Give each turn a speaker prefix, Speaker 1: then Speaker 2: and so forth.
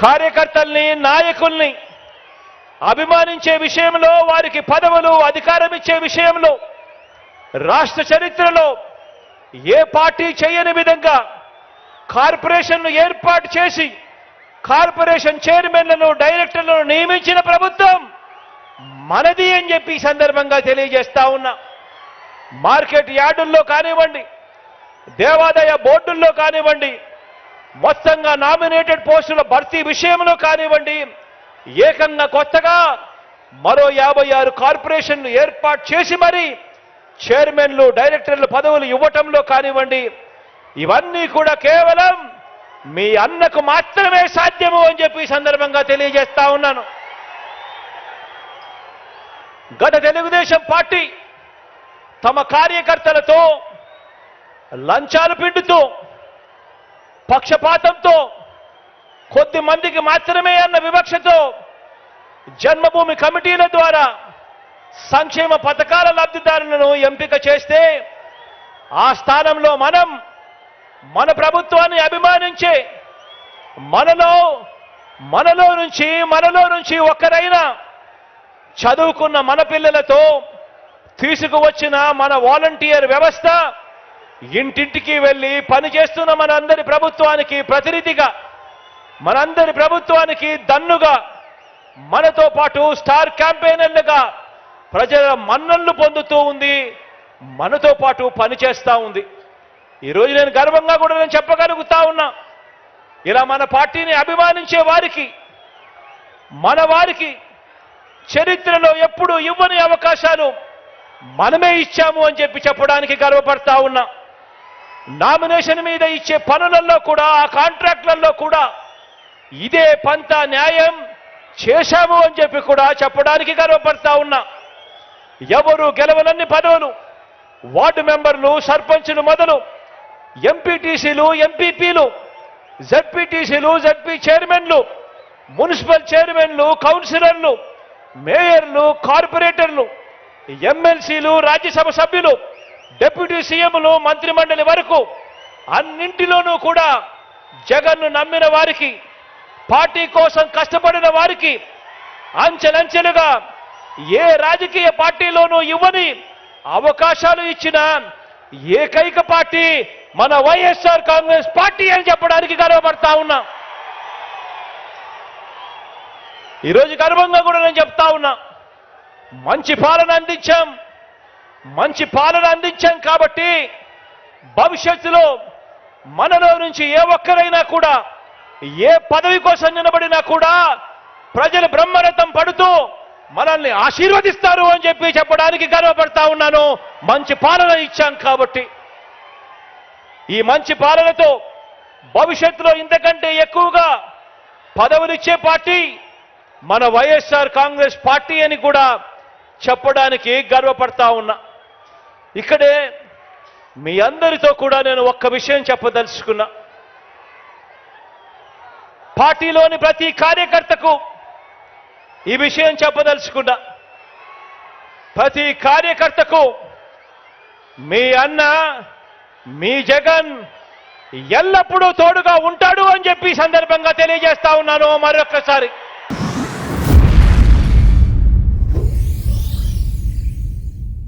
Speaker 1: కార్యకర్తల్ని నాయకుల్ని అభిమానించే విషయంలో వారికి పదవులు అధికారం ఇచ్చే విషయంలో రాష్ట్ర చరిత్రలో ఏ పార్టీ చేయని విధంగా కార్పొరేషన్ను ఏర్పాటు చేసి కార్పొరేషన్ చైర్మన్లను డైరెక్టర్లను నియమించిన ప్రభుత్వం మనది అని చెప్పి ఈ సందర్భంగా తెలియజేస్తా ఉన్నా. మార్కెట్ యార్డుల్లో కానివ్వండి, దేవాదాయ బోర్డుల్లో కానివ్వండి, మొత్తంగా నామినేటెడ్ పోస్టుల భర్తీ విషయంలో కానివ్వండి, ఏకంగా కొత్తగా మరో 56 కార్పొరేషన్లు ఏర్పాటు చేసి మరి చైర్మన్లు డైరెక్టర్లు పదవులు ఇవ్వటంలో కానివ్వండి, ఇవన్నీ కూడా కేవలం మీ అన్నకు మాత్రమే సాధ్యము అని చెప్పి ఈ సందర్భంగా తెలియజేస్తా ఉన్నాను. గత తెలుగుదేశం పార్టీ తమ కార్యకర్తలతో లంచాలు పిండుతూ పక్షపాతంతో కొద్ది మందికి మాత్రమే అన్న వివక్షతో జన్మభూమి కమిటీల ద్వారా సంక్షేమ పథకాల లబ్ధిదారులను ఎంపిక చేస్తే ఆ స్థానంలో మన ప్రభుత్వాన్ని అభిమానించే మనలో నుంచి ఒక్కరైనా చదువుకున్న మన పిల్లలతో తీసుకువచ్చిన మన వాలంటీర్ వ్యవస్థ ఇంటింటికి వెళ్ళి పనిచేస్తున్న మనందరి ప్రభుత్వానికి ప్రతినిధిగా, మనందరి ప్రభుత్వానికి దన్నుగా, మనతో పాటు స్టార్ క్యాంపెయినర్లుగా ప్రజల మన్ననలు పొందుతూ ఉంది, మనతో పాటు పనిచేస్తూ ఉంది. ఈరోజు నేను గర్వంగా కూడా నేను చెప్పగలుగుతా ఉన్నా, ఇలా మన పార్టీని అభిమానించే వారికి, మన వారికి చరిత్రలో ఎప్పుడూ ఇవ్వని అవకాశాలు మనమే ఇచ్చాము అని చెప్పి చెప్పడానికి గర్వపడతా ఉన్నా. నామినేషన్ మీద ఇచ్చే పనులలో కూడా, ఆ కాంట్రాక్ట్లలో కూడా ఇదే పంత న్యాయం చేశాము అని చెప్పి కూడా చెప్పడానికి గర్వపడతా ఉన్నా. ఎవరు గెలవనన్ని పదవులు వార్డు మెంబర్లు, సర్పంచులు మొదలు ఎంపీటీసీలు, ఎంపీపీలు, జడ్పీటీసీలు, జడ్పీ చైర్మన్లు, మున్సిపల్ చైర్మన్లు, కౌన్సిలర్లు, మేయర్లు, కార్పొరేటర్లు, ఎమ్మెల్సీలు, రాజ్యసభ సభ్యులు, డిప్యూటీ సీఎంలు, మంత్రిమండలి వరకు అన్నింటిలోనూ కూడా జగన్ను నమ్మిన వారికి, పార్టీ కోసం కష్టపడిన వారికి అంచెలంచెలుగా ఏ రాజకీయ పార్టీలోనూ ఇవ్వని అవకాశాలు ఇచ్చిన ఏకైక పార్టీ మన వైఎస్ఆర్ కాంగ్రెస్ పార్టీ అని చెప్పడానికి గర్వపడతా ఉన్నా. ఈరోజు గర్వంగా కూడా నేను చెప్తా ఉన్నా, మంచి పాలన అందించాం కాబట్టి భవిష్యత్తులో మనలో నుంచి ఏ ఒక్కరైనా కూడా ఏ పదవి కోసం నిలబడినా కూడా ప్రజలు బ్రహ్మరథం పడుతూ మనల్ని ఆశీర్వదిస్తారు అని చెప్పి చెప్పడానికి గర్వపడతా ఉన్నాను. మంచి పాలన ఇచ్చాం కాబట్టి ఈ మంచి పాలనతో భవిష్యత్తులో ఇంతకంటే ఎక్కువగా పదవులిచ్చే పార్టీ మన వైఎస్ఆర్ కాంగ్రెస్ పార్టీ అని కూడా చెప్పడానికి గర్వపడతా ఉన్నా. ఇక్కడే మీ అందరితో కూడా నేను ఒక్క విషయం చెప్పదలుచుకున్నా. పార్టీలోని ప్రతి కార్యకర్తకు ఈ విషయం చెప్పదలుచుకున్నా. ప్రతి కార్యకర్తకు మీ అన్న, మీ జగన్ ఎల్లప్పుడూ తోడుగా ఉంటాడు అని చెప్పి సందర్భంగా తెలియజేస్తా ఉన్నాను మరొకసారి.